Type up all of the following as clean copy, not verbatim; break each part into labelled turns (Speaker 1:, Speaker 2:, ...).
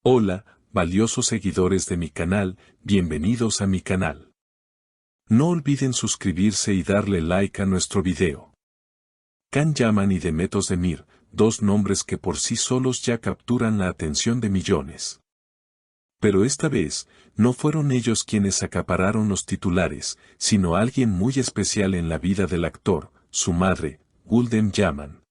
Speaker 1: Hola, valiosos seguidores de mi canal, bienvenidos a mi canal. No olviden suscribirse y darle like a nuestro video. Can Yaman y Demet Özdemir, dos nombres que por sí solos ya capturan la atención de millones. Pero esta vez, no fueron ellos quienes acapararon los titulares, sino alguien muy especial en la vida del actor, su madre, Gülden Yaman.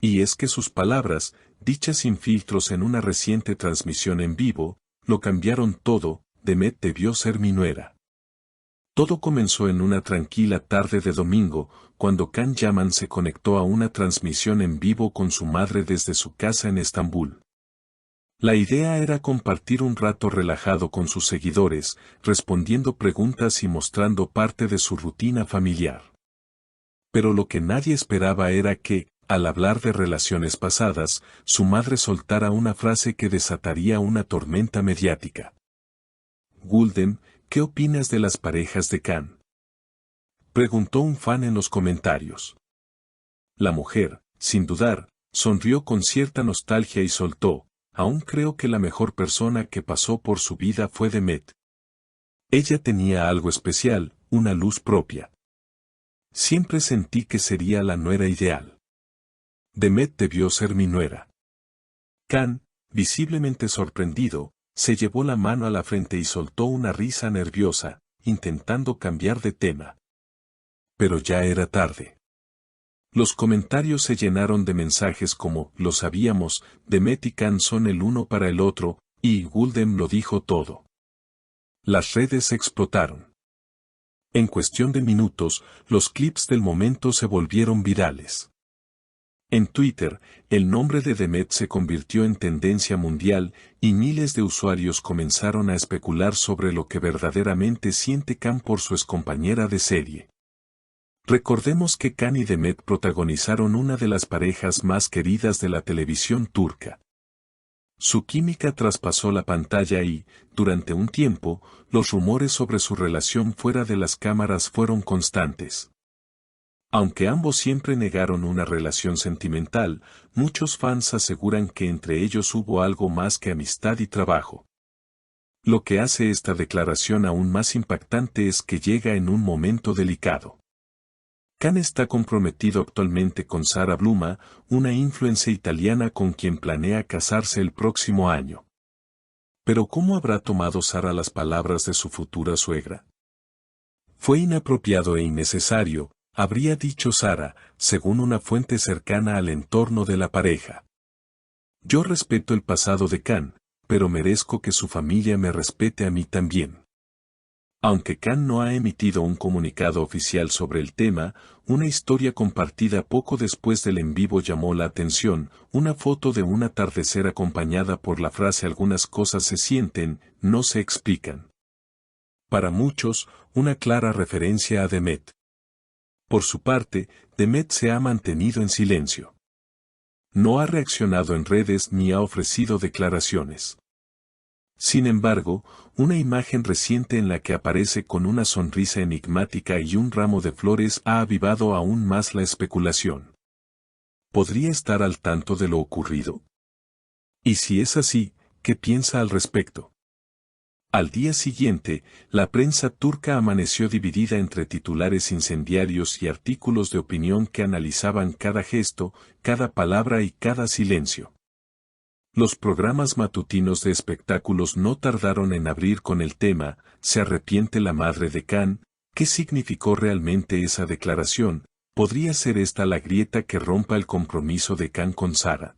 Speaker 1: Y es que sus palabras, dichas sin filtros en una reciente transmisión en vivo, lo cambiaron todo. Demet debió ser mi nuera. Todo comenzó en una tranquila tarde de domingo, cuando Can Yaman se conectó a una transmisión en vivo con su madre desde su casa en Estambul. La idea era compartir un rato relajado con sus seguidores, respondiendo preguntas y mostrando parte de su rutina familiar. Pero lo que nadie esperaba era que, al hablar de relaciones pasadas, su madre soltara una frase que desataría una tormenta mediática. Gülden, ¿qué opinas de las parejas de Can?, preguntó un fan en los comentarios. La mujer, sin dudar, sonrió con cierta nostalgia y soltó: aún creo que la mejor persona que pasó por su vida fue Demet. Ella tenía algo especial, una luz propia. Siempre sentí que sería la nuera ideal. Demet debió ser mi nuera. Can, visiblemente sorprendido, se llevó la mano a la frente y soltó una risa nerviosa, intentando cambiar de tema. Pero ya era tarde. Los comentarios se llenaron de mensajes como: lo sabíamos, Demet y Can son el uno para el otro, y Gülden lo dijo todo. Las redes explotaron. En cuestión de minutos, los clips del momento se volvieron virales. En Twitter, el nombre de Demet se convirtió en tendencia mundial, y miles de usuarios comenzaron a especular sobre lo que verdaderamente siente Can por su excompañera de serie. Recordemos que Can y Demet protagonizaron una de las parejas más queridas de la televisión turca. Su química traspasó la pantalla y, durante un tiempo, los rumores sobre su relación fuera de las cámaras fueron constantes. Aunque ambos siempre negaron una relación sentimental, muchos fans aseguran que entre ellos hubo algo más que amistad y trabajo. Lo que hace esta declaración aún más impactante es que llega en un momento delicado. Can está comprometido actualmente con Sara Bluma, una influencer italiana con quien planea casarse el próximo año. Pero ¿cómo habrá tomado Sara las palabras de su futura suegra? Fue inapropiado e innecesario, habría dicho Sara, según una fuente cercana al entorno de la pareja. Yo respeto el pasado de Can, pero merezco que su familia me respete a mí también. Aunque Can no ha emitido un comunicado oficial sobre el tema, una historia compartida poco después del en vivo llamó la atención: una foto de un atardecer acompañada por la frase «algunas cosas se sienten, no se explican». Para muchos, una clara referencia a Demet. Por su parte, Demet se ha mantenido en silencio. No ha reaccionado en redes ni ha ofrecido declaraciones. Sin embargo, una imagen reciente en la que aparece con una sonrisa enigmática y un ramo de flores ha avivado aún más la especulación. ¿Podría estar al tanto de lo ocurrido? Y si es así, ¿qué piensa al respecto? Al día siguiente, la prensa turca amaneció dividida entre titulares incendiarios y artículos de opinión que analizaban cada gesto, cada palabra y cada silencio. Los programas matutinos de espectáculos no tardaron en abrir con el tema: ¿se arrepiente la madre de Can? ¿Qué significó realmente esa declaración? ¿Podría ser esta la grieta que rompa el compromiso de Can con Sara?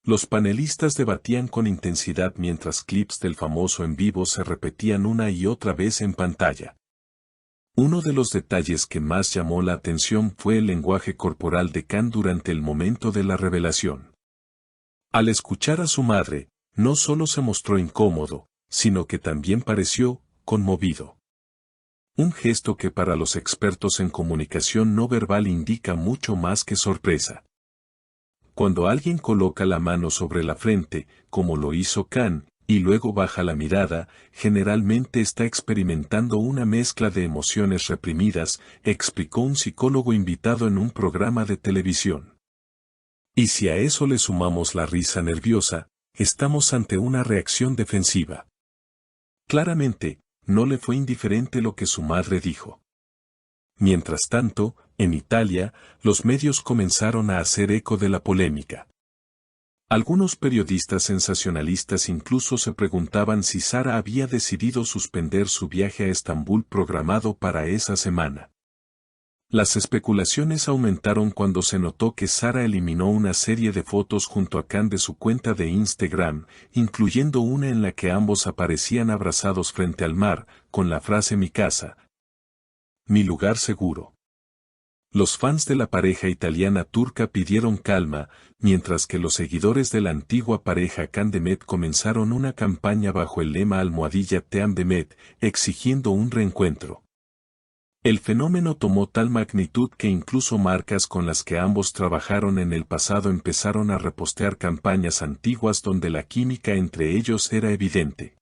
Speaker 1: Los panelistas debatían con intensidad mientras clips del famoso en vivo se repetían una y otra vez en pantalla. Uno de los detalles que más llamó la atención fue el lenguaje corporal de Can durante el momento de la revelación. Al escuchar a su madre, no solo se mostró incómodo, sino que también pareció conmovido. Un gesto que para los expertos en comunicación no verbal indica mucho más que sorpresa. Cuando alguien coloca la mano sobre la frente, como lo hizo Can, y luego baja la mirada, generalmente está experimentando una mezcla de emociones reprimidas, explicó un psicólogo invitado en un programa de televisión. Y si a eso le sumamos la risa nerviosa, estamos ante una reacción defensiva. Claramente, no le fue indiferente lo que su madre dijo. Mientras tanto, en Italia, los medios comenzaron a hacer eco de la polémica. Algunos periodistas sensacionalistas incluso se preguntaban si Sara había decidido suspender su viaje a Estambul programado para esa semana. Las especulaciones aumentaron cuando se notó que Sara eliminó una serie de fotos junto a Can de su cuenta de Instagram, incluyendo una en la que ambos aparecían abrazados frente al mar, con la frase "mi casa, mi lugar seguro". Los fans de la pareja italiana turca pidieron calma, mientras que los seguidores de la antigua pareja Can Demet comenzaron una campaña bajo el lema #Team Demet, exigiendo un reencuentro. El fenómeno tomó tal magnitud que incluso marcas con las que ambos trabajaron en el pasado empezaron a repostear campañas antiguas donde la química entre ellos era evidente.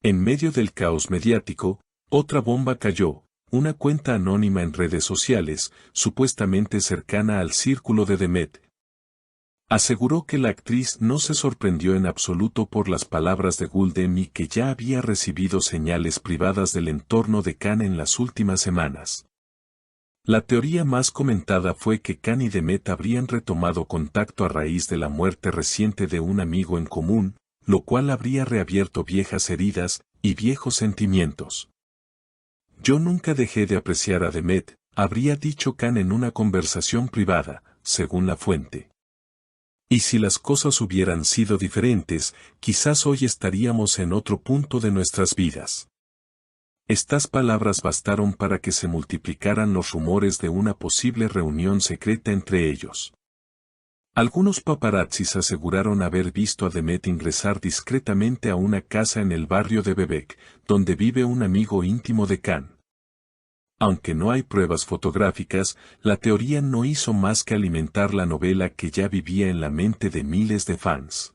Speaker 1: En medio del caos mediático, otra bomba cayó. Una cuenta anónima en redes sociales, supuestamente cercana al círculo de Demet, aseguró que la actriz no se sorprendió en absoluto por las palabras de Guldem y que ya había recibido señales privadas del entorno de Can en las últimas semanas. La teoría más comentada fue que Can y Demet habrían retomado contacto a raíz de la muerte reciente de un amigo en común, lo cual habría reabierto viejas heridas y viejos sentimientos. Yo nunca dejé de apreciar a Demet, habría dicho Can en una conversación privada, según la fuente. Y si las cosas hubieran sido diferentes, quizás hoy estaríamos en otro punto de nuestras vidas. Estas palabras bastaron para que se multiplicaran los rumores de una posible reunión secreta entre ellos. Algunos paparazzis aseguraron haber visto a Demet ingresar discretamente a una casa en el barrio de Bebek, donde vive un amigo íntimo de Can. Aunque no hay pruebas fotográficas, la teoría no hizo más que alimentar la novela que ya vivía en la mente de miles de fans.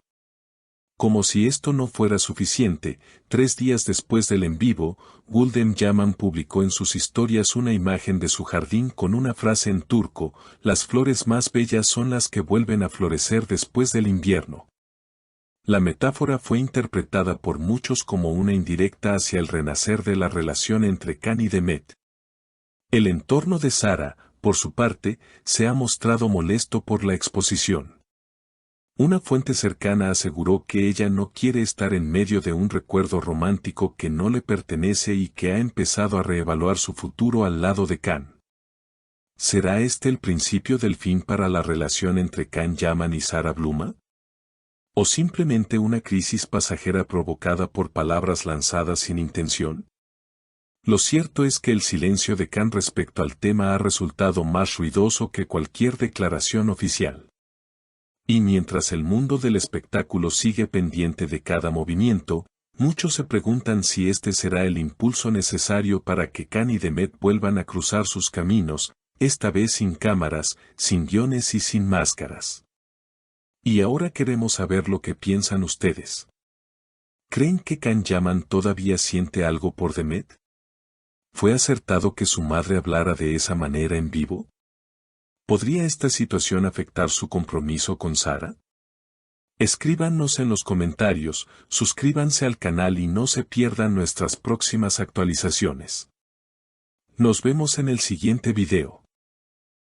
Speaker 1: Como si esto no fuera suficiente, 3 días después del en vivo, Guldem Yaman publicó en sus historias una imagen de su jardín con una frase en turco: "Las flores más bellas son las que vuelven a florecer después del invierno". La metáfora fue interpretada por muchos como una indirecta hacia el renacer de la relación entre Can y Demet. El entorno de Sara, por su parte, se ha mostrado molesto por la exposición. Una fuente cercana aseguró que ella no quiere estar en medio de un recuerdo romántico que no le pertenece y que ha empezado a reevaluar su futuro al lado de Can. ¿Será este el principio del fin para la relación entre Can Yaman y Sara Bluma? ¿O simplemente una crisis pasajera provocada por palabras lanzadas sin intención? Lo cierto es que el silencio de Can respecto al tema ha resultado más ruidoso que cualquier declaración oficial. Y mientras el mundo del espectáculo sigue pendiente de cada movimiento, muchos se preguntan si este será el impulso necesario para que Can y Demet vuelvan a cruzar sus caminos, esta vez sin cámaras, sin guiones y sin máscaras. Y ahora queremos saber lo que piensan ustedes. ¿Creen que Can Yaman todavía siente algo por Demet? ¿Fue acertado que su madre hablara de esa manera en vivo? ¿Podría esta situación afectar su compromiso con Sara? Escríbanos en los comentarios, suscríbanse al canal y no se pierdan nuestras próximas actualizaciones. Nos vemos en el siguiente video.